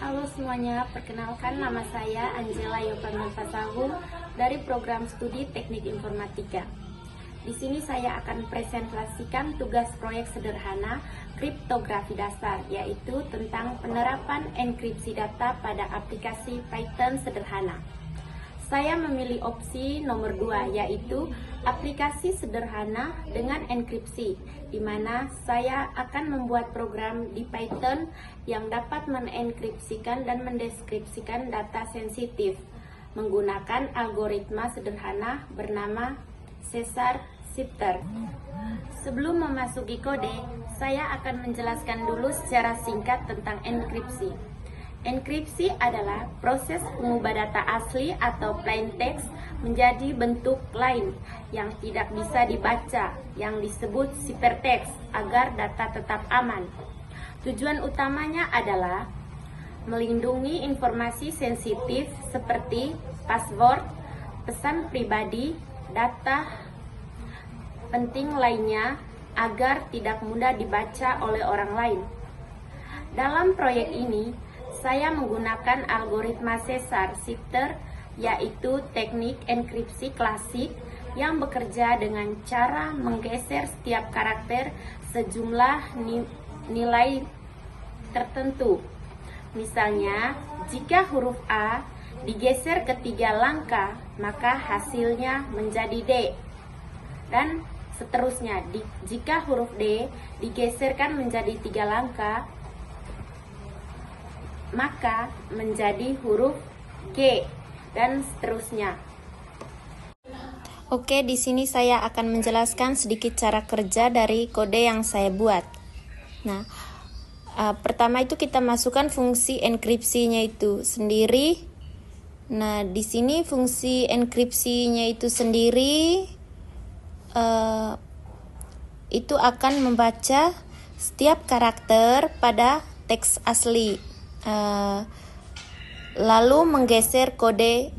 Halo semuanya, perkenalkan nama saya Angela Yopanul Fasahu dari program studi Teknik Informatika. Di sini saya akan presentasikan tugas proyek sederhana kriptografi dasar, yaitu tentang penerapan enkripsi data pada aplikasi Python sederhana. Saya memilih opsi nomor 2, yaitu aplikasi sederhana dengan enkripsi, di mana saya akan membuat program di Python yang dapat menenkripsikan dan mendeskripsikan data sensitif menggunakan algoritma sederhana bernama Caesar Shifter. Sebelum memasuki kode, saya akan menjelaskan dulu secara singkat tentang enkripsi. Enkripsi adalah proses mengubah data asli atau plain text menjadi bentuk lain yang tidak bisa dibaca, yang disebut ciphertext, agar data tetap aman. Tujuan utamanya adalah melindungi informasi sensitif seperti password, pesan pribadi, data penting lainnya agar tidak mudah dibaca oleh orang lain. Dalam proyek ini, saya menggunakan algoritma Caesar Shifter, yaitu teknik enkripsi klasik yang bekerja dengan cara menggeser setiap karakter sejumlah nilai tertentu. Misalnya, jika huruf A digeser ke 3 langkah, maka hasilnya menjadi D. Dan seterusnya, jika huruf D digeserkan menjadi 3 langkah, maka menjadi huruf G, dan seterusnya. Oke, di sini saya akan menjelaskan sedikit cara kerja dari kode yang saya buat. Nah, pertama itu kita masukkan fungsi enkripsinya itu sendiri. Nah, di sini fungsi enkripsinya itu sendiri itu akan membaca setiap karakter pada teks asli. Lalu menggeser kode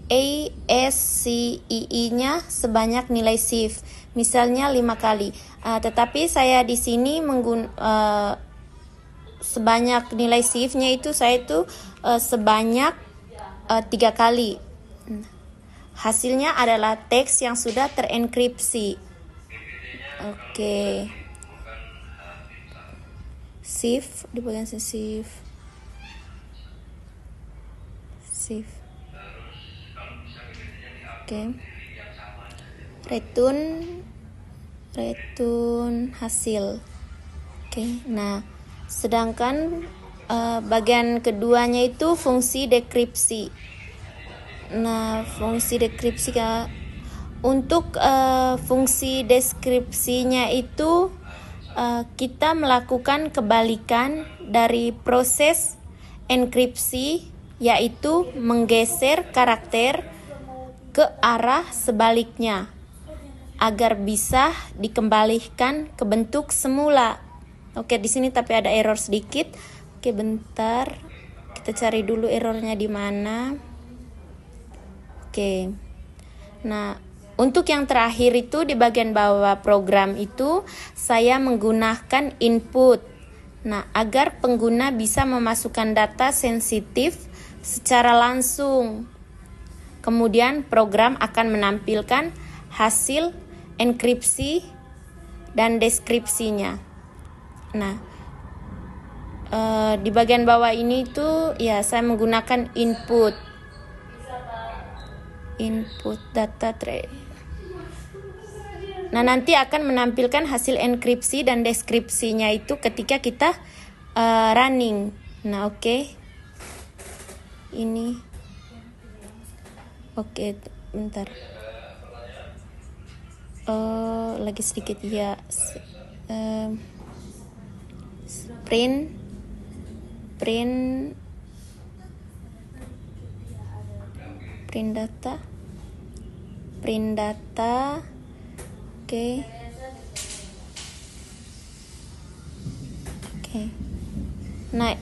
ASCII-nya sebanyak nilai shift, misalnya 5 kali. Tetapi saya di sini sebanyak nilai shift-nya itu saya itu sebanyak 3 kali. Hasilnya adalah teks yang sudah terenkripsi. Oke. Shift di bagian shift. Oke. Return hasil. Oke. Nah, sedangkan bagian keduanya itu fungsi dekripsi. Nah, fungsi dekripsi untuk fungsi deskripsinya itu kita melakukan kebalikan dari proses enkripsi, yaitu menggeser karakter ke arah sebaliknya agar bisa dikembalikan ke bentuk semula. Oke, di sini tapi ada error sedikit. Oke, bentar. Kita cari dulu errornya di mana. Oke. Nah, untuk yang terakhir itu di bagian bawah program itu saya menggunakan input. Nah, agar pengguna bisa memasukkan data sensitif secara langsung. Kemudian program akan menampilkan hasil enkripsi dan deskripsinya. Nah, di bagian bawah ini tuh ya saya menggunakan input data trade. Nah, nanti akan menampilkan hasil enkripsi dan deskripsinya itu ketika kita running. Nah, oke. Ini oke, bentar. Lagi sedikit ya. Print data. Oke. Nah,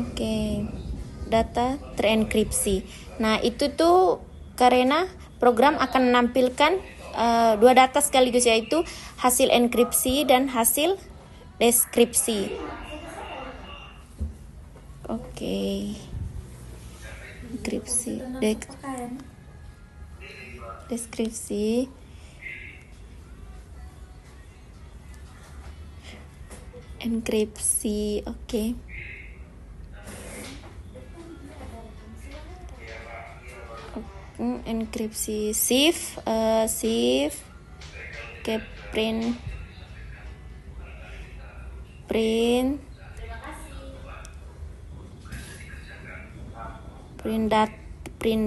oke. Data terenkripsi. Nah, itu tuh karena program akan menampilkan 2 data sekaligus, yaitu hasil enkripsi dan hasil deskripsi. Oke. Deskripsi. Enkripsi, oke. Enkripsi, shift, oke, print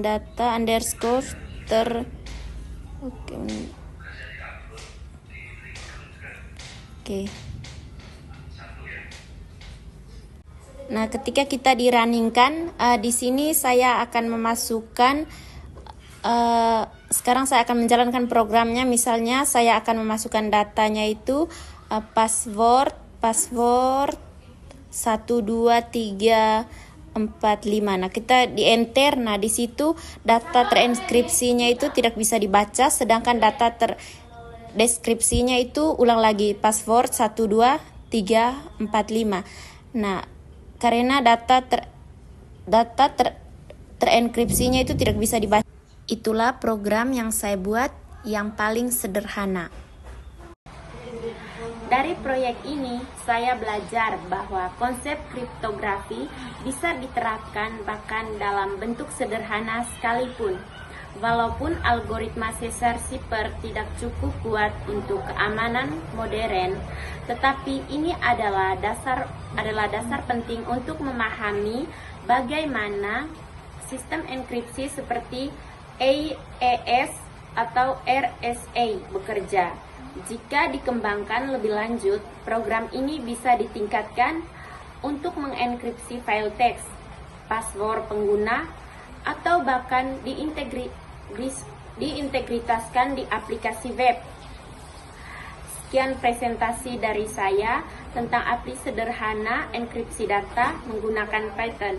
data underscore oke. Nah, ketika kita di-runningkan, di sini saya akan memasukkan, sekarang saya akan menjalankan programnya. Misalnya saya akan memasukkan datanya itu password 12345. Nah, kita di enter. Nah, di situ data terenkripsinya itu tidak bisa dibaca, sedangkan data deskripsinya itu ulang lagi password 12345. Nah, karena data terenkripsinya itu tidak bisa dibaca. Itulah program yang saya buat yang paling sederhana. Dari proyek ini, saya belajar bahwa konsep kriptografi bisa diterapkan bahkan dalam bentuk sederhana sekalipun. Walaupun algoritma Caesar Cipher tidak cukup kuat untuk keamanan modern, tetapi ini adalah dasar penting untuk memahami bagaimana sistem enkripsi seperti AES atau RSA bekerja. Jika dikembangkan lebih lanjut, program ini bisa ditingkatkan untuk mengenkripsi file teks, password pengguna, atau bahkan diintegritaskan di aplikasi web. Sekian presentasi dari saya tentang aplikasi sederhana enkripsi data menggunakan Python.